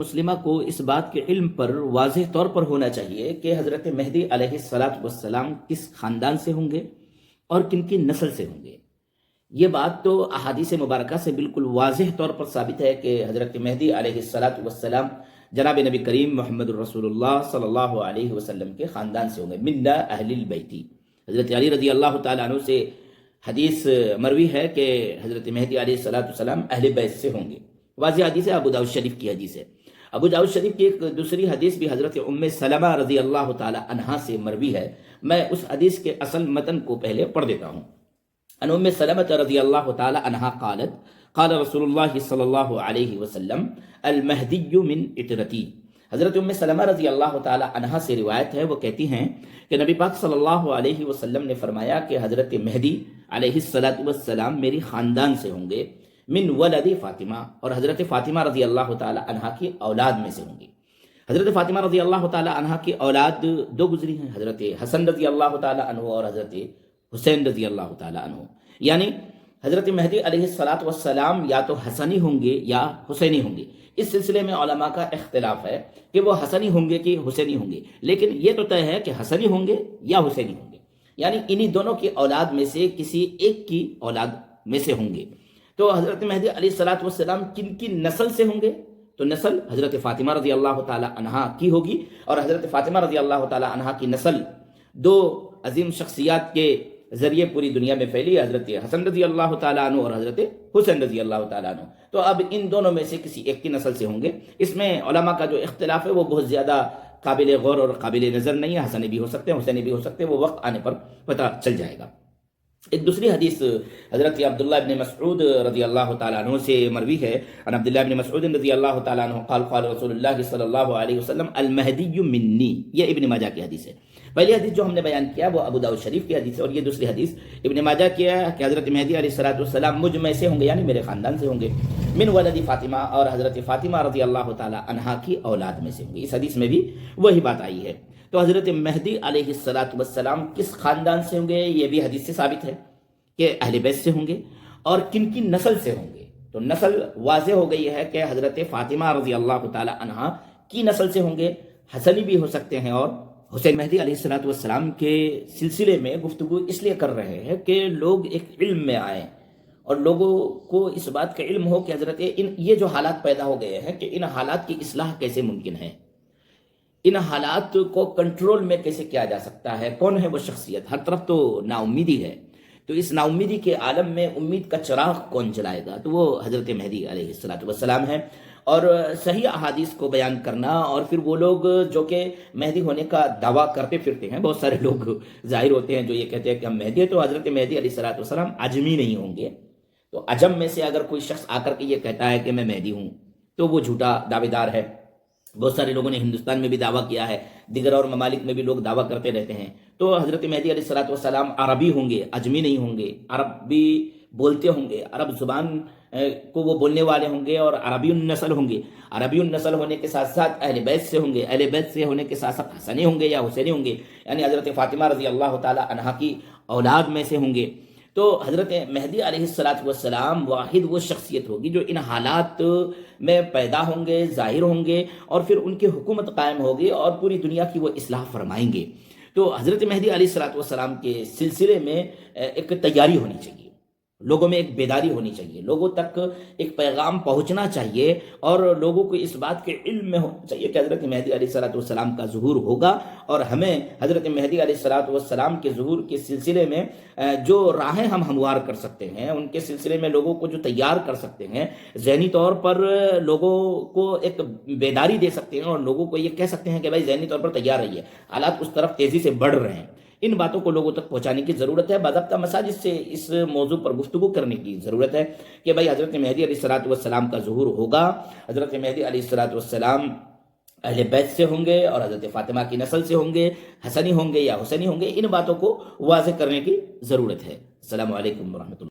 مسلمہ کو اس بات کے علم پر واضح طور پر ہونا چاہیے کہ حضرت مہدی علیہ السلام کس خاندان سے ہوں گے اور کن کی نسل سے ہوں گے۔ یہ بات تو احادیث مبارکہ سے بالکل واضح طور پر ثابت ہے کہ حضرت مہدی علیہ السلام جناب نبی کریم محمد الرسول اللہ صلی اللہ علیہ وسلم کے خاندان سے ہوں گے، من اہل البیتی۔ حضرت علی رضی اللہ تعالیٰ عنہ سے حدیث مروی ہے کہ حضرت مہدی علیہ السلام اہل بیت سے ہوں گے۔ واضح حدیث ہے، ابو داؤد شریف کی حدیث ہے۔ ابو داؤد شریف کی ایک دوسری حدیث بھی حضرت ام سلمہ رضی اللہ تعالی عنہا سے مروی ہے۔ میں اس حدیث کے اصل متن کو پہلے پڑھ دیتا ہوں۔ ان ام سلمہ رضی اللہ تعالی عنہا قالت قال رسول اللہ صلی اللہ علیہ وسلم المہدی من اطرتی۔ حضرت ام سلمہ رضی اللہ تعالی عنہا سے روایت ہے، وہ کہتی ہیں کہ نبی پاک صلی اللہ علیہ وسلم نے فرمایا کہ حضرت مہدی علیہ السلام میری خاندان سے ہوں گے، من ولد فاطمہ، اور حضرت فاطمہ رضی اللہ تعالی عنہا کی اولاد میں سے ہوں گے۔ حضرت فاطمہ رضی اللہ تعالی عنہا کی اولاد دو گزری ہیں، حضرت حسن رضی اللہ تعالی عنہ اور حضرت حسین رضی اللہ تعالی عنہ۔ یعنی حضرت مہدی علیہ السلام یا تو حسنی ہوں گے یا حسینی ہوں گے۔ اس سلسلے میں علماء کا اختلاف ہے کہ وہ حسنی ہوں گے کہ حسینی ہوں گے، لیکن یہ تو طے ہے کہ حسنی ہوں گے یا حسینی ہوں گے، یعنی انہی دونوں کی اولاد میں سے کسی ایک کی اولاد میں سے ہوں گے۔ تو حضرت مہدی علیہ السلام کن کی نسل سے ہوں گے؟ تو نسل حضرت فاطمہ رضی اللہ تعالی عنہا کی ہوگی، اور حضرت فاطمہ رضی اللہ تعالی عنہا کی نسل دو عظیم شخصیات کے ذریعے پوری دنیا میں پھیلی، حضرت حسن رضی اللہ تعالیٰ عنہ اور حضرت حسین رضی اللہ تعالیٰ عنہ۔ تو اب ان دونوں میں سے کسی ایک کی نسل سے ہوں گے۔ اس میں علماء کا جو اختلاف ہے وہ بہت زیادہ قابل غور اور قابل نظر نہیں ہے، حسنی بھی ہو سکتے ہیں، حسینی بھی ہو سکتے ہیں، وہ وقت آنے پر پتہ چل جائے گا۔ ایک دوسری حدیث حضرت عبداللہ ابن مسعود رضی اللہ تعالیٰ عنہ سے مروی ہے، ان عبداللہ ابن مسعود رضی اللہ تعالیٰ عنہ قال قال رسول اللہ صلی اللہ علیہ وسلم المہدی منی۔ یہ ابن ماجہ کی حدیث ہے۔ پہلی حدیث جو ہم نے بیان کیا وہ ابو داؤد شریف کی حدیث ہے، اور یہ دوسری حدیث ابن ماجہ کی ہے کہ حضرت مہدی علیہ السلام مجھ میں سے ہوں گے، یعنی میرے خاندان سے ہوں گے، من ولد فاطمہ، اور حضرت فاطمہ رضی اللہ تعالی عنہا کی اولاد میں سے ہوں گے۔ اس حدیث میں بھی وہی بات آئی ہے۔ تو حضرت مہدی علیہ السلام کس خاندان سے ہوں گے؟ یہ بھی حدیث سے ثابت ہے کہ اہل بیت سے ہوں گے، اور کن کی نسل سے ہوں گے؟ تو نسل واضح ہو گئی ہے کہ حضرت فاطمہ رضی اللہ تعالی عنہا کی نسل سے ہوں گے، حسنی بھی ہو سکتے ہیں اور حسین۔ مہدی علیہ السلام کے سلسلے میں گفتگو اس لیے کر رہے ہیں کہ لوگ ایک علم میں آئیں اور لوگوں کو اس بات کا علم ہو کہ حضرت یہ جو حالات پیدا ہو گئے ہیں کہ ان حالات کی اصلاح کیسے ممکن ہے، ان حالات کو کنٹرول میں کیسے کیا جا سکتا ہے، کون ہے وہ شخصیت۔ ہر طرف تو نا امیدی ہے، تو اس نا امیدی کے عالم میں امید کا چراغ کون جلائے گا؟ تو وہ حضرت مہدی علیہ السلام ہے۔ اور صحیح احادیث کو بیان کرنا، اور پھر وہ لوگ جو کہ مہدی ہونے کا دعویٰ کرتے پھرتے ہیں، بہت سارے لوگ ظاہر ہوتے ہیں جو یہ کہتے ہیں کہ ہم مہدی ہیں، تو حضرت مہدی علیہ السلام عجمی نہیں ہوں گے۔ تو عجم میں سے اگر کوئی شخص آ کر کے یہ کہتا ہے کہ میں مہدی ہوں تو وہ جھوٹا دعوے دار ہے۔ بہت سارے لوگوں نے ہندوستان میں بھی دعویٰ کیا ہے، دیگر اور ممالک میں بھی لوگ دعویٰ کرتے رہتے ہیں۔ تو حضرت مہدی علیہ السلام عربی ہوں گے، عجمی نہیں ہوں گے، عربی بولتے ہوں گے، عرب زبان کو وہ بولنے والے ہوں گے، اور عربی النسل ہوں گے۔ عربی النسل ہونے کے ساتھ ساتھ اہل بیت سے ہوں گے، اہل بیت سے ہونے کے ساتھ ساتھ حسنی ہوں گے یا حسینی ہوں گے، یعنی حضرت فاطمہ رضی اللہ تعالی عنہا کی اولاد میں سے ہوں گے۔ تو حضرت مہدی علیہ السلام واحد وہ شخصیت ہوگی جو ان حالات میں پیدا ہوں گے، ظاہر ہوں گے، اور پھر ان کی حکومت قائم ہوگی اور پوری دنیا کی وہ اصلاح فرمائیں گے۔ تو حضرت مہدی علیہ السلام کے سلسلے میں ایک تیاری ہونی چاہیے، لوگوں میں ایک بیداری ہونی چاہیے، لوگوں تک ایک پیغام پہنچنا چاہیے، اور لوگوں کو اس بات کے علم میں ہونا چاہیے کہ حضرت مہدی علیہ السلام کا ظہور ہوگا، اور ہمیں حضرت مہدی علیہ السلام کے ظہور کے سلسلے میں جو راہیں ہم ہموار کر سکتے ہیں، ان کے سلسلے میں لوگوں کو جو تیار کر سکتے ہیں، ذہنی طور پر لوگوں کو ایک بیداری دے سکتے ہیں، اور لوگوں کو یہ کہہ سکتے ہیں کہ بھائی ذہنی طور پر تیار رہیے، حالات اس طرف تیزی سے بڑھ رہے ہیں۔ ان باتوں کو لوگوں تک پہنچانے کی ضرورت ہے۔ باضابطہ مساجد سے اس موضوع پر گفتگو کرنے کی ضرورت ہے کہ بھائی حضرت مہدی علیہ السلام کا ظہور ہوگا، حضرت مہدی علیہ السلام اہل بیت سے ہوں گے اور حضرت فاطمہ کی نسل سے ہوں گے، حسنی ہوں گے یا حسینی ہوں گے۔ ان باتوں کو واضح کرنے کی ضرورت ہے۔ السلام علیکم ورحمۃ اللہ۔